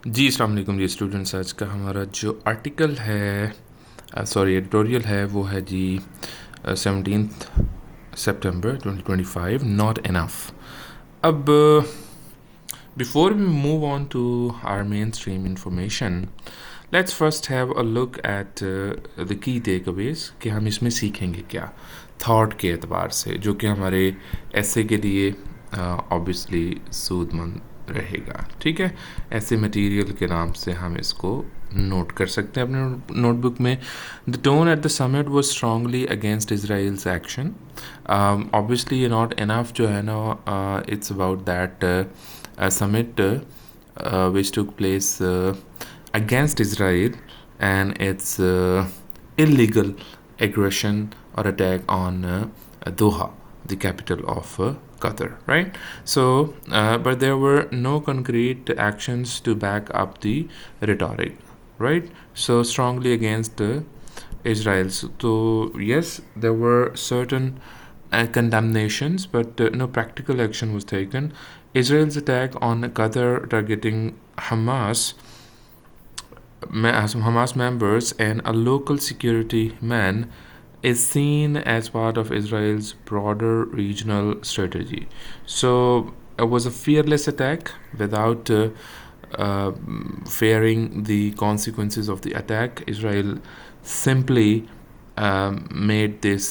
जी अस्सलाम वालेकुम जी स्टूडेंट्स। आज का हमारा जो आर्टिकल है एडिटोरियल है वो है जी 17 सितंबर 2025 नॉट इनफ। अब before we move on to our main stream information, let's first have a look at the key takeaways कि हम इसमें सीखेंगे क्या थॉट के एतबार से, जो कि हमारे ऐसे के लिए ऑब्वियसली सूदमंद रहेगा। ठीक है, ऐसे मटेरियल के नाम से हम इसको नोट कर सकते हैं अपने नोटबुक में। The tone at the summit was strongly against Israel's action. Obviously ये नॉट इनफ जो है ना, it's about that summit which took place against Israel and its illegal aggression or attack on Doha, the capital of Qatar, right? So, but there were no concrete actions to back up the rhetoric, right? So, strongly against Israel. So, yes, there were certain condemnations, but no practical action was taken. Israel's attack on Qatar targeting Hamas members and a local security man is seen as part of Israel's broader regional strategy. So it was a fearless attack without uh, fearing the consequences of the attack. Israel simply made this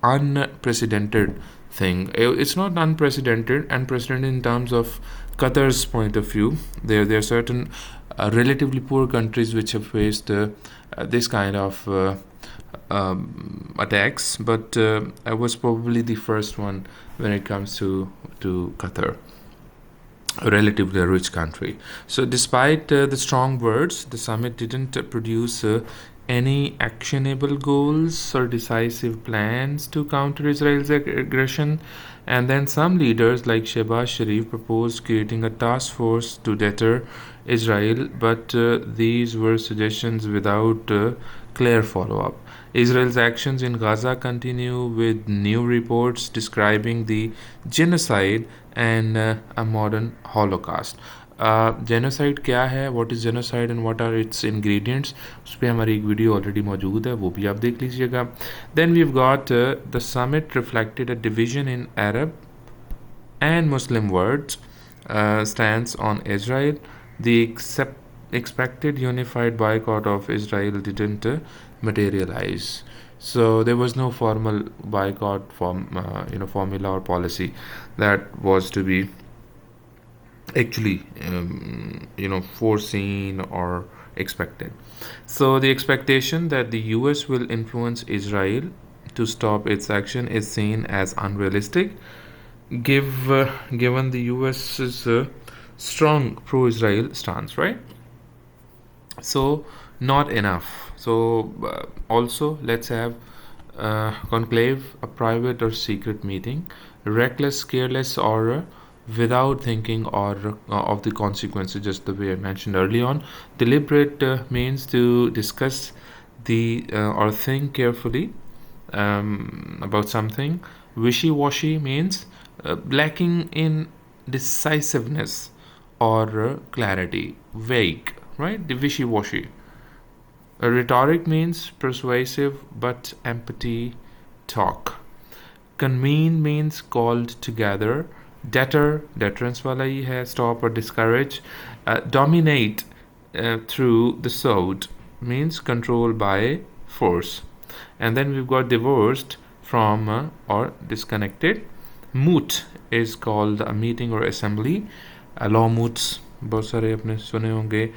unprecedented thing. It's not unprecedented in terms of Qatar's point of view. There are certain relatively poor countries which have faced this kind of attacks, but I was probably the first one when it comes to Qatar, a relatively rich country. So, despite the strong words, the summit didn't produce any actionable goals or decisive plans to counter Israel's aggression. And then some leaders like Shehbaz Sharif proposed creating a task force to deter Israel, but these were suggestions without clear follow up. Israel's actions in Gaza continue, with new reports describing the genocide and a modern Holocaust. Genocide क्या है, what is genocide and what are its ingredients, उस पर हमारी एक video already मौजूद है, वो भी आप देख लीजिएगा. Then we have got the summit reflected a division in Arab and Muslim words stance on Israel. The expected unified boycott of Israel didn't materialize. So there was no formal boycott formula or policy that was to be actually foreseen or expected. So the expectation that the US will influence Israel to stop its action is seen as unrealistic, given the US's strong pro-Israel stance, right? So not enough. So also let's have conclave, a private or secret meeting, reckless, careless, or without thinking or of the consequences, just the way I mentioned early on. Deliberate means to discuss the or think carefully about something. Wishy-washy means lacking in decisiveness or clarity, vague, right? The wishy-washy. Rhetoric means persuasive but empty talk. Convene means called together. Deterrence वाला ही है, stop or discourage. Dominate through the sword means control by force. And then we've got divorced from or disconnected. Moot is called a meeting or assembly. Law moots बहुत सारे अपने सुने होंगे.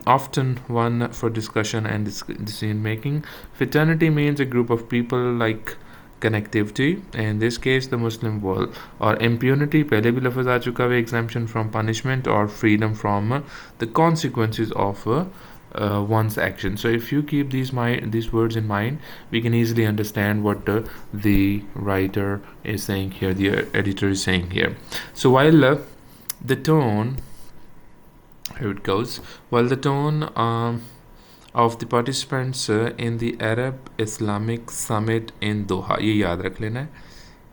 Often one for discussion and decision making. Fraternity means a group of people, like connectivity, in this case the Muslim world. Or impunity, पहले भी लफ्ज़ आ चुका है, exemption from punishment or freedom from the consequences of one's action. So if you keep these words in mind, we can easily understand what the writer is saying here, the editor is saying here. So while the tone, here it goes, while the tone of the participants in the Arab Islamic Summit in Doha, ये याद रख लेना है,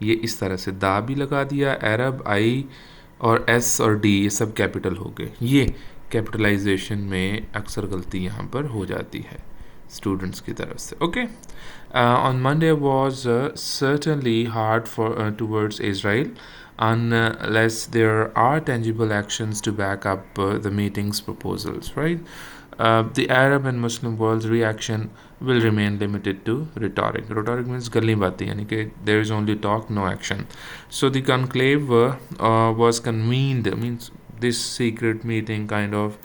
ये इस तरह से दा भी लगा दिया, अरब आई और एस और डी ये सब कैपिटल हो गए। ये कैपिटलाइजेशन में अक्सर गलती यहाँ पर हो जाती है स्टूडेंट्स की तरफ से। Okay, on Monday was certainly hard for towards Israel unless there are tangible actions to back up the meeting's proposals, right? The Arab and Muslim world's reaction will remain limited to rhetoric. Rhetoric means galli baati, yani कि there is only talk, no action. So the conclave was convened, means this secret meeting kind of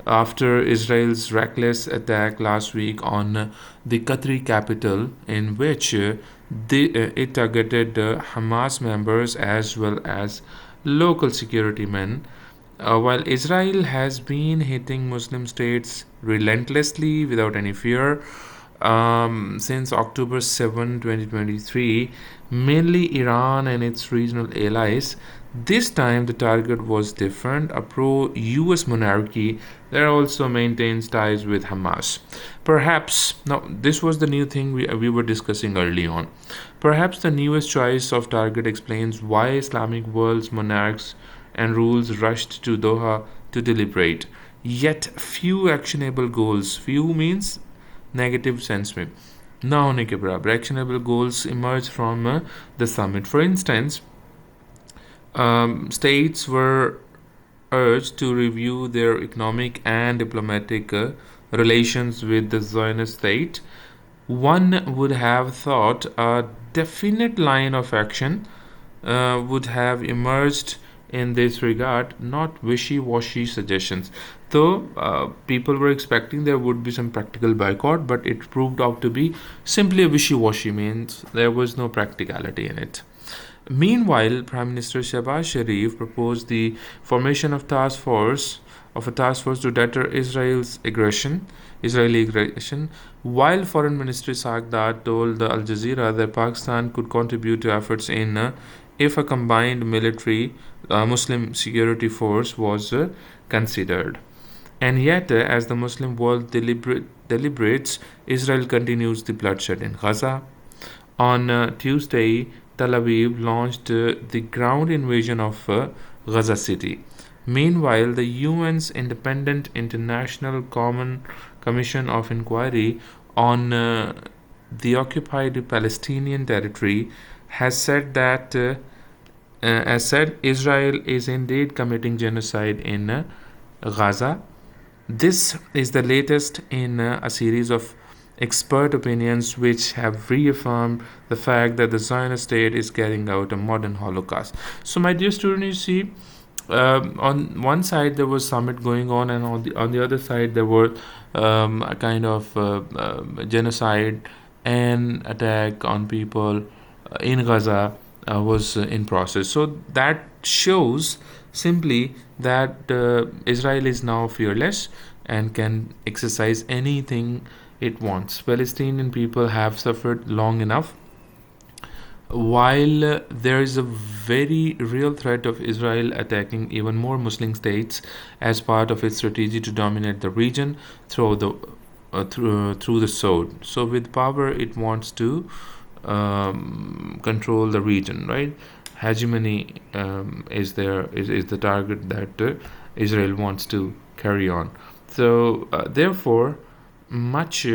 after Israel's reckless attack last week on the Qatari capital, in which it targeted Hamas members as well as local security men. While Israel has been hitting Muslim states relentlessly without any fear since October 7, 2023, mainly Iran and its regional allies, this time the target was different, a pro-US monarchy that also maintains ties with Hamas. Perhaps, now this was the new thing we were discussing early on. Perhaps the newest choice of target explains why Islamic world's monarchs and rules rushed to Doha to deliberate. Yet few actionable goals, few means negative sense में ना होने के बराबर actionable goals emerge from the summit. For instance, states were urged to review their economic and diplomatic relations with the Zionist state. One would have thought a definite line of action would have emerged in this regard, not wishy-washy suggestions. Though people were expecting there would be some practical boycott, but it proved out to be simply a wishy-washy, means there was no practicality in it. Meanwhile, Prime Minister Shahbaz Sharif proposed the formation of a task force to deter Israeli aggression, while Foreign Minister Sagdat told Al Jazeera that Pakistan could contribute to efforts in if a combined military Muslim security force was considered. And yet, as the Muslim world deliberates, Israel continues the bloodshed in Gaza. On Tuesday, Tel Aviv launched the ground invasion of Gaza City. Meanwhile, the UN's Independent International Common Commission of Inquiry on the occupied Palestinian territory has said that Israel is indeed committing genocide in Gaza. This is the latest in a series of expert opinions which have reaffirmed the fact that the Zionist state is carrying out a modern Holocaust. So, my dear student, you see, on one side there was summit going on, and on the other side there were a kind of genocide and attack on people in Gaza was in process. So that shows simply that Israel is now fearless and can exercise anything it wants. Palestinian people have suffered long enough. While there is a very real threat of Israel attacking even more Muslim states as part of its strategy to dominate the region through the sword. So with power, it wants to control the region, right? Hegemony is the target that Israel wants to carry on. So therefore, much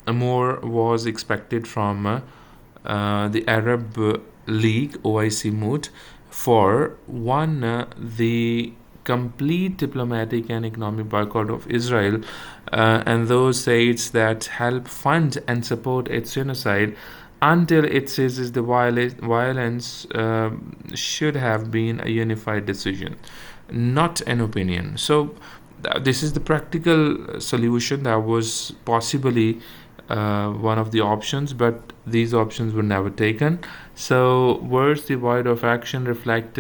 more was expected from the Arab League OIC mood for one, the complete diplomatic and economic boycott of Israel and those states that help fund and support its genocide until it ceases the violence should have been a unified decision, not an opinion. So this is the practical solution that was possibly one of the options, but these options were never taken. So words devoid of action reflect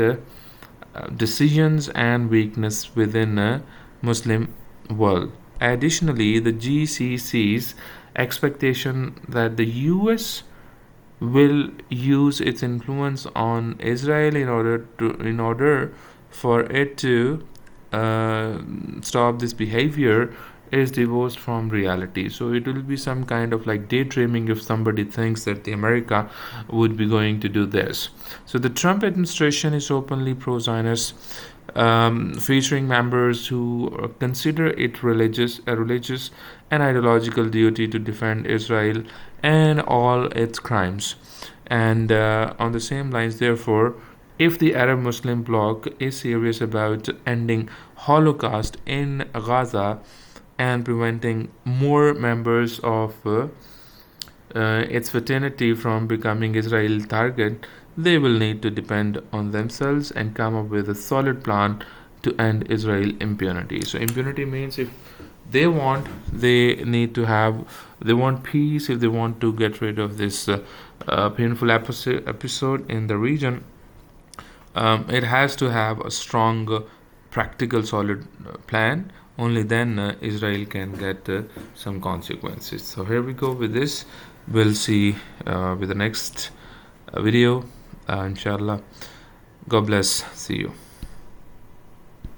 decisions and weakness within a Muslim world. Additionally, the GCC's expectation that the US will use its influence on Israel in order for it to stop this behavior is divorced from reality. So it will be some kind of like daydreaming if somebody thinks that the America would be going to do this. So the Trump administration is openly pro-Zionist. featuring members who consider it a religious and ideological duty to defend Israel and all its crimes. And on the same lines, therefore, if the Arab Muslim bloc is serious about ending Holocaust in Gaza and preventing more members of its fraternity from becoming Israel target, they will need to depend on themselves and come up with a solid plan to end Israel impunity. So impunity means if they want, they want peace. If they want to get rid of this painful episode in the region, it has to have a strong, practical, solid plan. Only then Israel can get some consequences. So here we go with this. We'll see with the next video, inshallah. God bless. See you.